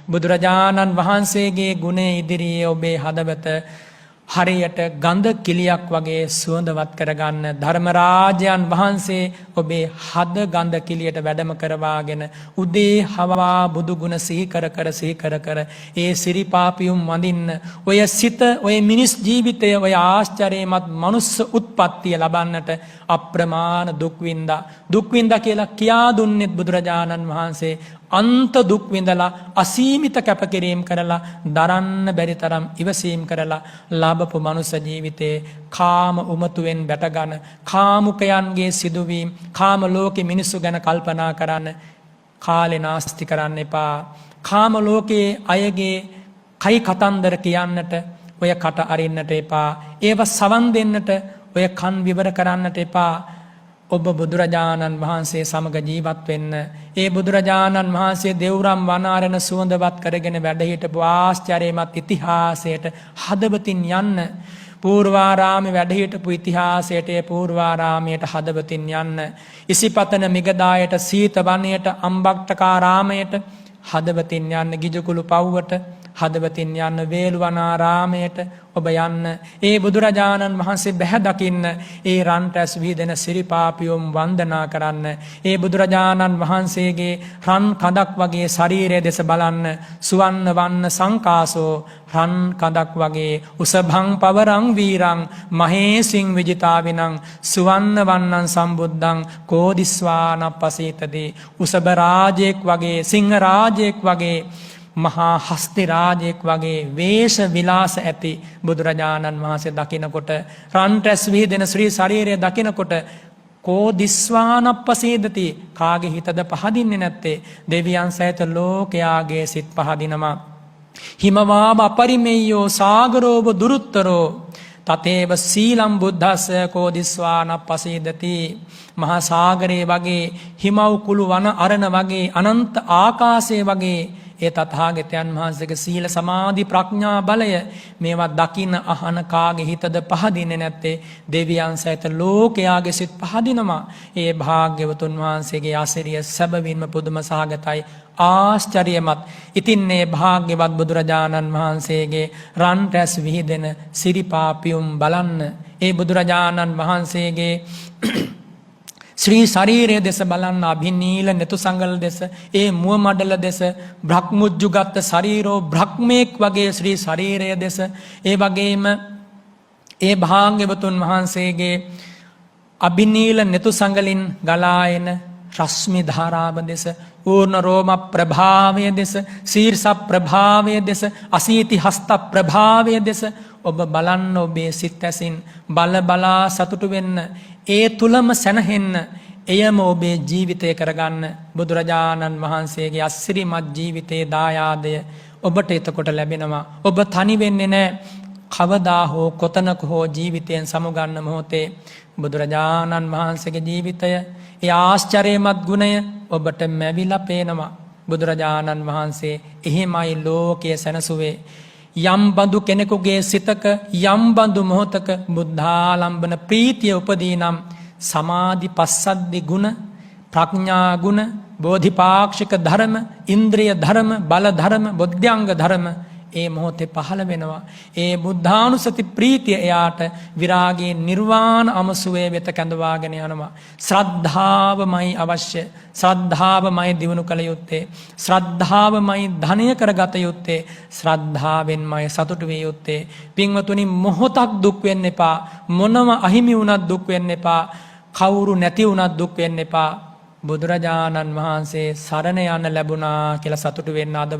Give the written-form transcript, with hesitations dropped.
බුදුරජාණන් වහන්සේගේ ගුණය ඉදිරියේ ඔබේ හදවත හරියට ගඳ කිලියක් වගේ සුවඳවත් කරගන්න ධර්මරාජයන් වහන්සේ ඔබේ හද ගඳ කිලියට වැඩම කරවාගෙන උදේ හවා බුදු ගුණ සිහි කර කර ඒ සිරිපාපියුම් වඳින්න ඔය සිත ඔය මිනිස් ජීවිතය ඔය ආශ්චර්යමත් මනුස්ස උත්පත්තිය ලබන්නට අප්‍රමාණ දුක් විඳා කියලා කියා දුන්නෙත් බුදුරජාණන් වහන්සේ අන්ත දුක් විඳලා අසීමිත කැපකිරීම කරලා දරන්න බැරි තරම් ඉවසීම් කරලා ලබපු මනුස්ස ජීවිතේ කාම උමතුවෙන් වැටගෙන කාමුකයන්ගේ සිදුවීම් කාම ලෝකේ මිනිස්සු ගැන කල්පනා කරන්න කාලේ නාස්ති කරන්න එපා. කාම ලෝකයේ අයගේ කයි කතන්දර කියන්නට ඔය කට අරින්නට එපා. ඒව සවන් දෙන්නට ඔය කන් විවර කරන්නට එපා. ඔබ බුදුරජාණන් වහන්සේ සමග ජීවත් වෙන්න. ඒ බුදුරජාණන් වහන්සේ දෙව්රම් වනාරණ සුවඳවත් කරගෙන වැඩ හිටපු ආශ්චර්යමත් ඉතිහාසයට හදවතින් යන්න. පූර්වාරාමේ වැඩ හිටපු ඉතිහාසයට ඒ පූර්වාරාමයට හදවතින් යන්න. ඉසිපතන මිගදායට සීත වනයේට අම්බක්ටකාරාමයට හදවතින් යන්න. ගිජකුළු පව්වට හදවතින් යන්න. වේළුවනාරාමයට ඔබ යන්න. ඒ බුදුරජාණන් වහන්සේ බැහැ දකින්න. ඒ රන් රැස් විහිදෙන සිරිපාපියුම් වන්දනා කරන්න. ඒ බුදුරජාණන් වහන්සේගේ රන් කඳක් වගේ ශරීරය දෙස බලන්න. සුවන්න වන්න සංකාසෝ රන් කඳක් වගේ උසභං පවරං වීරං මහේසින් විජිතාවිනං සුවන්න වන්නං සම්බුද්ධං කෝදිස්වානප්පසීතදී. උසභ රාජයෙක් වගේ සිංහ රාජයෙක් වගේ මහා හස්ති රාජයෙක් වගේ වේශ විලාස ඇති බුදුරජාණන් වහන්සේ දකිනකොට රන් රැස් විහිදෙන ශ්‍රී ශරීරය දකිනකොට කෝ දිස්වානප්පසීදති කාගේ හිතද පහදින්නේ නැත්තේ? දෙවියන් සහිත ලෝකයාගේ සිත් පහදිනවා. හිමවාම අපරිමෙය්‍යෝ සාගරෝබ දුරුත්තරෝ තතේව සීලම් බුද්ධස්ස කෝ දිස්වානප්පසීදති. මහා සාගරයේ වගේ හිමව් කුළු වන අරණ වගේ අනන්ත ආකාශයේ වගේ ඒ තථාගතයන් වහන්සේගේ සීල සමාධි ප්‍රඥා බලය මේවා දකින්න අහන කාගේ හිතද පහදින්නේ නැත්තේ? දෙවියන් සහිත ලෝකයාගේ සිත් පහදිනවා. ඒ භාග්‍යවතුන් වහන්සේගේ ආශිර්ය සැබවින්ම පුදුම සහගතයි ආශ්චර්යමත්. ඉතින් මේ භාග්‍යවත් බුදුරජාණන් වහන්සේගේ රන් රැස් විහිදෙන සිරිපාපියුම් බලන්න. ඒ බුදුරජාණන් වහන්සේගේ ශ්‍රී ශරීරය දෙස බලන්න. අභිනීල නෙතු සංගල දෙස ඒ මුව මඩල දෙස බ්‍රහ්මුජ්ජුගත ශරීරෝ බ්‍රහ්මේක් වගේ ශ්‍රී ශරීරය දෙස ඒ වගේම ඒ භාග්‍යවතුන් වහන්සේගේ අභිනීල නෙතු සංගලින් ගලායන රශ්මි ධාරාව දෙස ඌර්ණ රෝම ප්‍රභාවය දෙස ශීර්ෂ ප්‍රභාවය දෙස අසීති හස්ත ප්‍රභාවය දෙස ඔබ බලන්න. ඔබේ සිත් ඇසින් බලා සතුටු වෙන්න. ඒ තුලම සැනහෙන්න. එයම ඔබේ ජීවිතය කරගන්න. බුදුරජාණන් වහන්සේගේ අසිරිමත් ජීවිතයේ දායාදය ඔබට එතකොට ලැබෙනවා. ඔබ තනි වෙන්නේ නැහැ. කවදා හෝ කොතනක හෝ ජීවිතයෙන් සමුගන්න මොහොතේ බුදුරජාණන් වහන්සේගේ ජීවිතය ඒ ආශ්චර්යමත් ගුණය ඔබට මැවිලා පේනවා. බුදුරජාණන් වහන්සේ එහෙමයි ලෝකයේ සැනසුවේ. යම් බඳු කෙනෙකුගේ සිතක යම් බඳු මොහොතක බුද්ධාලම්බන ප්‍රීතිය උපදී නම් සමාධි පස්සද්දි ගුණ ප්‍රඥා ගුණ බෝධිපාක්ෂික ධර්ම ඉන්ද්‍රිය ධර්ම බල ධර්ම බොද්ධංග ධර්ම ඒ මොහොතේ පහළ වෙනවා. ඒ බුද්ධානුසති ප්‍රීතිය එයාට විරාගයේ නිර්වාණ අමසුවේ වෙත කැඳවාගෙන යනවා. ශ්‍රද්ධාවමයි අවශ්‍ය. ශ්‍රද්ධාවමයි දිනු කළ යුත්තේ. ශ්‍රද්ධාවමයි ධනය කරගත යුත්තේ. ශ්‍රද්ධාවෙන්මයි සතුටු විය යුත්තේ. පින්වතුනි මොහොතක් දුක් වෙන්න එපා. මොනම අහිමි වුණත් දුක් වෙන්න එපා. කවුරු නැති වුණත් දුක් වෙන්න එපා. බුදුරජාණන් වහන්සේ සරණ යන්න ලැබුණා කියලා සතුටු වෙන්න අද